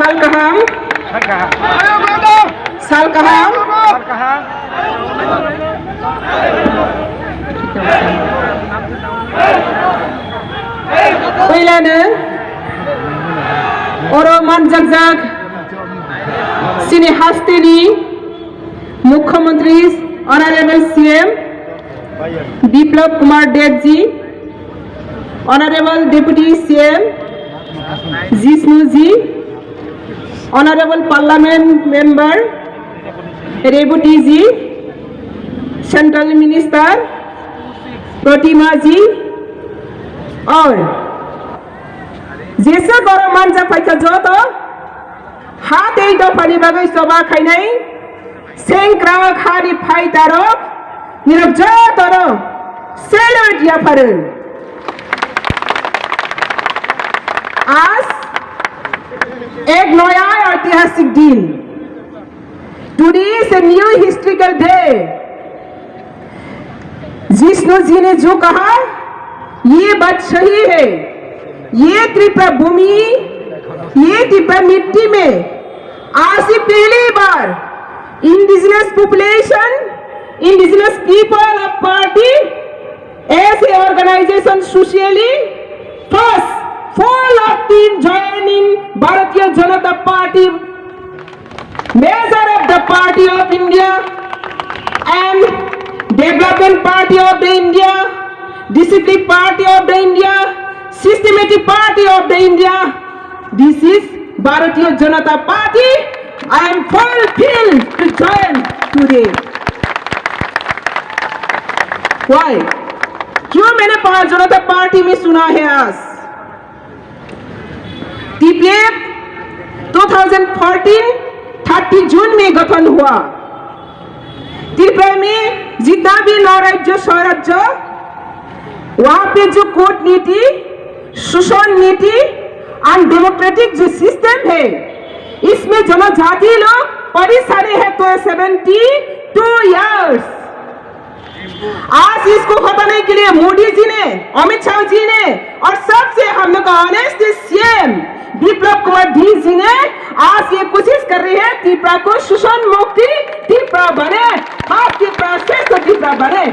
Salkaham, Wailana, Oroman Jagzag, Sini Hastini, Mukhyamantri, Honorable CM, Biplab Kumar Devji, Honorable Deputy CM, Jishnu Ji, Honorable Parliament Member, Rebuti Ji, Central Minister, Pratima Ji, और जैसे गरम मानजा पैसा जो तो हाथ एक दो फली बगै सोबा खाइनाई सेंक्रा खारी फाई तारो निरब जो तरो सेलुट या फरन आज एक नया ऐतिहासिक दिन today is a new historical day Jishnu ji ने जो कहा ये बात सही है ये त्रिपुरा भूमि ये त्रिपुरा मिट्टी में आज से पहली बार indigenous population indigenous people of party ऐसे organisation socially first 4 lakh team join in Bharatiya Janata Party measure of the Party of India and Development Party of the India Disciplinary Party of the India, Systematic Party of the India. This is Bharatiya Janata Party. I am fulfilled to join today. Why? क्यों मैंने जनता party में सुना है आज? TPF 2014 30 जून में गठन हुआ। त्रिपुरा में जितना भी नौ राज्य स्वराज्य वहां पे जो कूटनीति शोषण नीति और डेमोक्रेटिक जो सिस्टम है इसमें जनजाति लोग परेशानी है तो 72 years आज इसको हटाने के लिए मोदी जी ने अमित शाह जी ने और सबसे हम लोग का ऑनेस्ट सीएम बिप्लब कुमार धी जी ने आज ये कोशिश कर रही है त्रिपुरा को शोषण मुक्ति त्रिपुरा बने खास त्रिपुरा श्रेष्ठ त्रिपुरा बने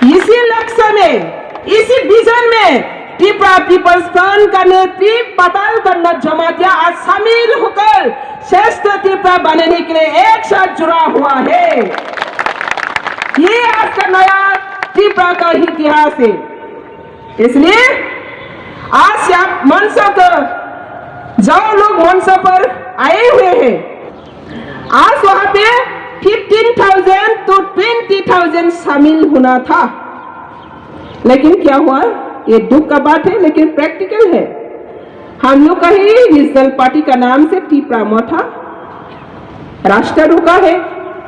इसी लक्ष्य में इसी विजन में त्रिपुरा पीपल्स फ्रंट का नेतृत्व पताल करना जमातिया आज शामिल होकर श्रेष्ठ त्रिपुरा बनाने के लिए एक साथ जुड़ा हुआ है ये आज का नया त्रिपुरा का इतिहास है इसलिए आज आप मंच पर जो लोग मंच पर आए हुए हैं आज वहां पे 15,000 तो 20,000 शामिल होना था लेकिन क्या हुआ ये दुख का बात है लेकिन प्रैक्टिकल है हम लोग का ही रीजनल पार्टी का नाम से त्रिपुरा मोठा राष्ट्र रुका है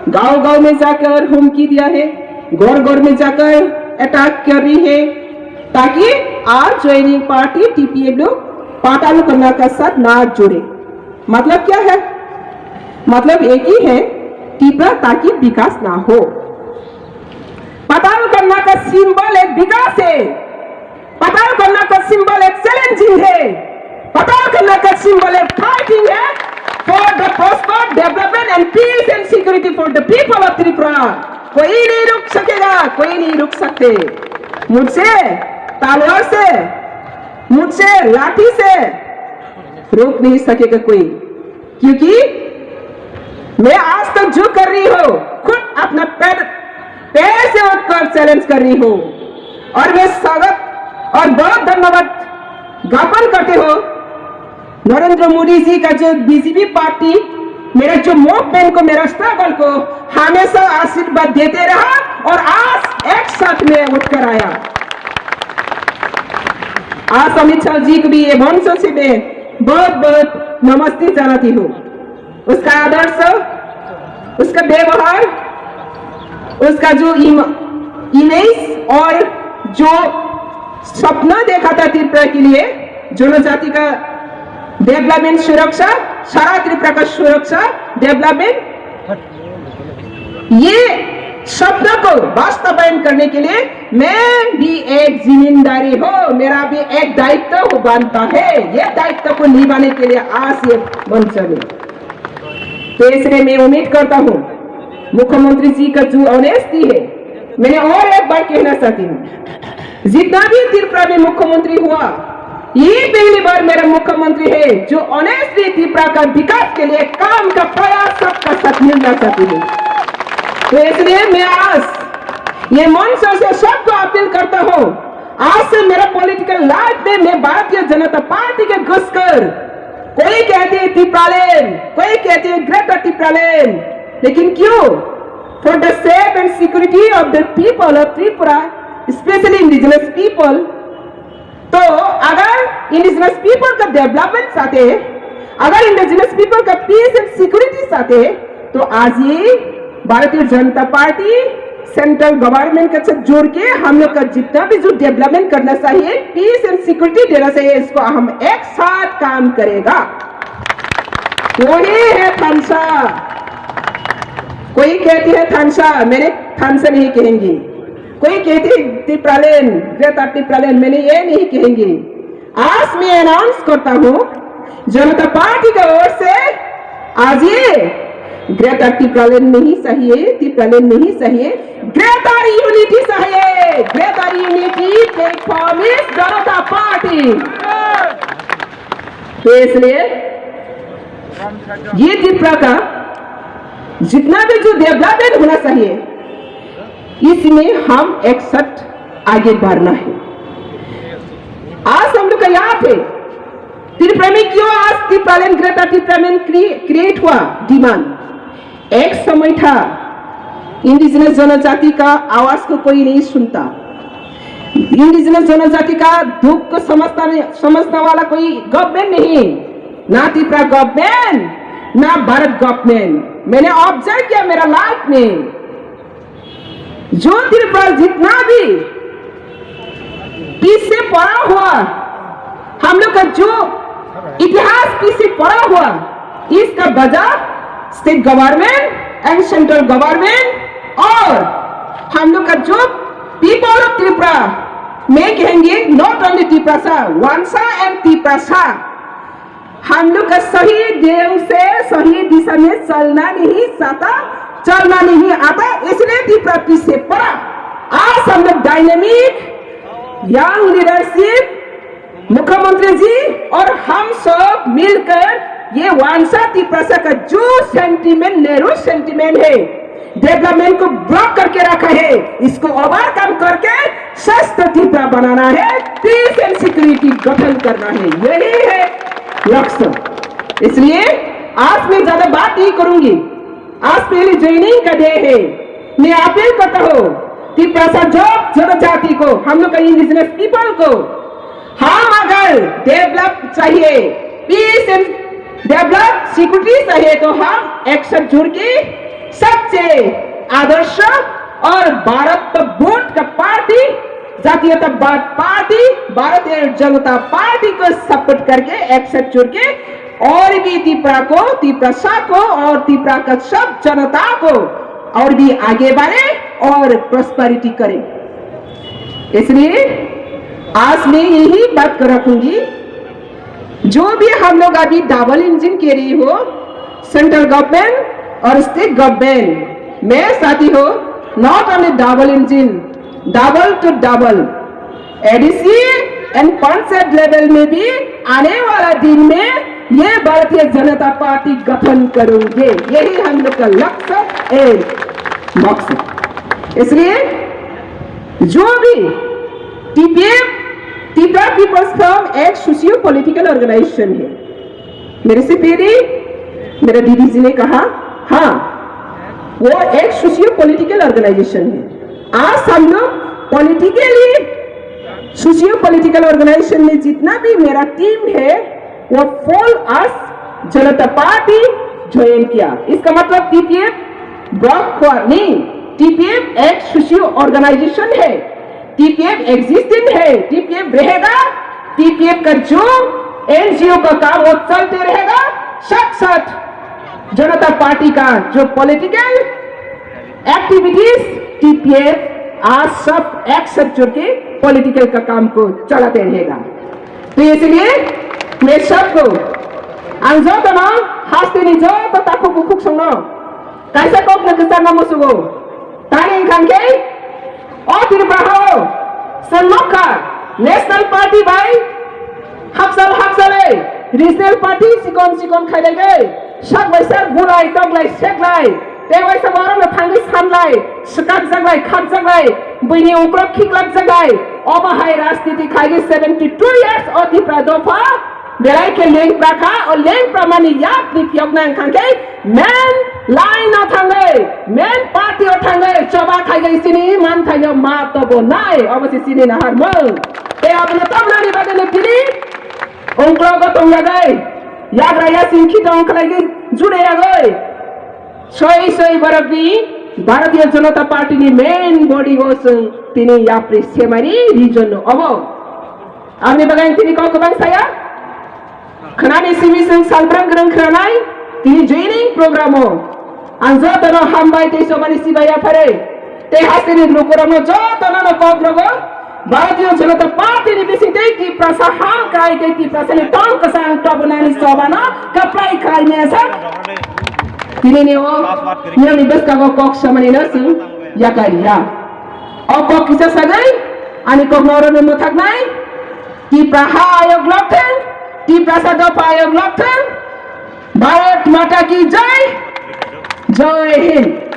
गांव-गांव में जाकर हुमकी दिया है गौर-गौर में जाकर अटैक कर रही है ताकि आज ज्वाइनिंग पार्टी टीपीए लोग पाताल करना का साथ ना जुड़े मतलब क्या है मतलब एक ही है त्रिपुरा ताकि विकास ना हो पताल करना का सिंबल एक विकास है पताल करना का सिंबल एक चैलेंजिंग है पताल करना का सिंबल एक फाइटिंग है for the prosper development and peace and security for the people of Tripura कोई नहीं रुक सकेगा कोई नहीं रुक सकते मुझसे तलवार से मुझसे लाठी से रोक नहीं सकेगा कोई क्योंकि मैं आज तक जो कर रही हूँ खुद अपना पैर से उठकर चैलेंज कर रही हूँ और मैं स्वागत और बहुत धन्यवाद ज्ञापन करते हो नरेंद्र मोदी जी का जो बीजेपी पार्टी मेरा जो मूवमेंट को मेरा स्ट्रगल को हमेशा आशीर्वाद देते रहा और आज एक साथ में उठकर आया आज अमित शाह जी को भी ये मंच से मैं बहुत बहुत नमस्ते जानती हूँ उसका आदर्श उसका व्यवहार उसका जो इमेज और जो सपना देखा था त्रिपुरा के लिए जनजाति का डेवलपमेंट सुरक्षा सारा त्रिपुरा का सुरक्षा डेवलपमेंट ये सपना को वास्तवायन करने के लिए मैं भी एक जिम्मेदारी हो, मेरा भी एक दायित्व बनता है। ये दायित्व को निभाने के लिए आज ये मंच में, तो इसलिए मैं उम्मीद करता हूँ मुख्यमंत्री जी का जो ऑनेस्टी है, मैंने और एक बार कहना चाहती हूँ, जितना भी त्रिपुरा में मुख्यमंत्री हुआ, ये पहली बार मेरा मुख्यमंत्री है जो ऑनेस्टली त्रिपुरा का विकास के लिए काम का प्रयास सबका साथ मिलना चाहती हूँ। तो इसलिए मैं आज ये मंच से सबको अपील करता हूँ, आज से मेरा पॉलिटिकल लाइफ में मैं भारतीय जनता पार्टी के घुसकर, कोई कहते हैं त्रिपुरालैंड, कोई कहते हैं ग्रेटर त्रिपुरालैंड, लेकिन क्यों? For the safe and security of the people of Tripura, specially indigenous people. तो अगर इंडिजिनस पीपल का डेवलपमेंट चाहते हैं, अगर इंडिजिनस पीपल का पीस एंड सिक्योरिटी चाहते हैं, तो आज ये Bharatiya Janata party central government के साथ जोड़ के हम लोग का जितना भी जो डेवलपमेंट करना चाहिए, पीस एंड सिक्योरिटी देना चाहिए, इसको हम एक साथ काम करेगा। वही है थानसा। कोई कहती है थानसा, मैंने थानसा नहीं कहेंगी। कोई कहती है त्रिपुरालैंड, ग्रेटर त्रिपुरालैंड, मैंने ये नहीं कहेंगी। आज मैं अनाउंस करता हूँ जनता पार्टी की ओर से, आज ये ग्रेटर त्रिपुरालैंड नहीं चाहिए, त्रिपुरालैंड नहीं चाहिए, ग्रेटर यूनिटी चाहिए। Greater unity platform is Janata party. तो इसलिए ये त्रिपुरा का जितना भी जो डेवलपमेंट होना चाहिए, इसमें हम एक साथ आगे बढ़ना है। आज हम लोग का याद है त्रिपुरा में क्यों आज त्रिपुरालैंड, ग्रेटर त्रिपुरालैंड क्रिएट हुआ। डिमांड एक समय था, इंडिजिनस जनजाति का आवाज को कोई नहीं सुनता, इंडिजिनस जनजाति का दुख को समझने वाला कोई गवर्नमेंट नहीं, ना त्रिपुरा गवर्नमेंट ना भारत गवर्नमेंट। मैंने ऑब्जर्व किया मेरा लाइफ में, जो त्रिपुरा जितना भी पीछे पड़ा हुआ, हम लोग का जो इतिहास पीछे पड़ा हुआ, इसका वजह state government and central government और हम लोग का जो पीपल ऑफ त्रिपुरा, मैं कहेंगे नॉट ओनली त्रिपुरा, वांसा एंड त्रिपुरा, हम लोग का सही ढंग से सही दिशा में चलना नहीं चाहता, चलना नहीं आता, इसलिए त्रिपुरा पीछे पड़ा। आज हम लोग डायनेमिक यंग लीडरशिप, मुख्यमंत्री जी और हम सब मिलकर ये वांसा त्रिपुरा का जो सेंटीमेंट, नेहरू सेंटीमेंट है, डेवलपमेंट को ब्लॉक करके रखा है, इसको ओवरकम करके स्वस्थ त्रिपुरा बनाना है, पीस एंड सिक्योरिटी गठन करना है, यही है लक्ष्य। इसलिए आज मैं ज्यादा बात नहीं करूंगी, आज पहले ज्वाइनिंग का डे है। मैं अपील करता हूँ त्रिपुरा जनजाति को, हम लोग का इंडिजिनस पीपल को, हम अगर डेवलप चाहिए, पीस एंड डेवलप सिक्योरिटी चाहिए, तो हम एक साथ जुड़ के सबसे आदर्श और भारत वोट का party, जातीयतावाद party, Bharatiya Janata party को सपोर्ट करके एक साथ जुड़ के और भी त्रिपुरा को, त्रिपुरा को और त्रिपुरा का सब जनता को और भी आगे बढ़े और प्रॉस्पेरिटी करे। इसलिए आज मैं यही बात कर रखूंगी, जो भी हम लोग अभी डबल इंजन कह रही हो, सेंट्रल गवर्नमेंट और स्टेट गवर्नमेंट, मैं साथी हो not only double engine, double two double ADC and panchayat level में भी आने वाला दिन में ये भारतीय जनता पार्टी गठन करेंगे, यही हम लोग का लक्ष्य है, मकसद। इसलिए जो भी टीपीएफ, त्रिपुरा पीपल्स फोरम एक सोशियो पॉलिटिकल ऑर्गेनाइजेशन है। मेरे से पहले मेरे दीदी जी ने कहा, हाँ वो एक सोशियो पॉलिटिकल ऑर्गेनाइजेशन है। आज हम लोग पॉलिटिकली सोशियो पॉलिटिकल ऑर्गेनाइजेशन में जितना भी मेरा टीम है, वो फुल आज जनता पार्टी ज्वाइन किया। इसका मतलब टीपीएफ ब्लॉक हुआ नहीं, टीपीएफ एक सोशियो ऑर्गेनाइजेशन है, टीपीएफ एग्जिस्टिंग है, टीपीएफ रहेगा, टीपीएफ का जो एनजीओ का काम वो चलते रहेगा, साथ साथ जनता पार्टी का जो पॉलिटिकल एक्टिविटीज टीपीएफ आज सब एक साथ जुड़ के पॉलिटिकल का काम को चलाते रहेगा। तो इसलिए मैं सबको अंजो तो ना हास्ते नहीं जो तो ताकू कुकुक सुनो कैसे कोप न किसान ना मुसुगो तानी खांगे और फिर बढ़ाओ सन्मुखा नेशनल पार्टी भाई हक्सले रीजनल पार्टी सिकोन खाई गए शक वैसे बुलाई तगलाई शेकलाई ते वैसे बारों में थांगी सामलाई शकाक जगलाई खाक जगलाई बिनी उकरक खिकलक जगलाई ओबाहाई राजनीति खाई 72 years और ती प्रादोफा बेलाई के लेंग प्राखा और लेंग प्रमाणी याद निक योगनांग खांगे मैन लाइन अथांगे मैन पार्टी अथांगे चबा खाई गई सिनी मान थांगे मात तो बो नाई अवश्य सिनी नहर मल ते अपने तब नानी बदले फिरी उनको को तुम गए याद रहा सिंखी तो उनको लगे जुड़े गए सोई बरबी भारतीय जनता पार्टी नि मेन बॉडी गोस तिनी याप्री सेमारी रीजन अब आमने बगान तिनी को बang saya खनानी सिमिसन सालब्रां ग्रं खनाय तिनी जॉइनिंग प्रोग्रामो आंजो तनो हामबाय ते सोबानी सिबाया फरे ते हास्तेनि ग्रुपरमो जो तनो न कोग्रगो भारतीय जनता पार्टी नि बिसिंगते कि प्रसा हाल काय के कि प्रसा नि टंग कसां टबनानी सोबाना कप्लाई खाय नेसा तिनी ने वो नि बस का कोक समनी नसु याकारिया अब कोक किसा सगै अनि कोक नरने मथक नाय कि प्रहा आयोग लथें कि प्रसाद आयोग लथें भारत माता की जय जय हिंद।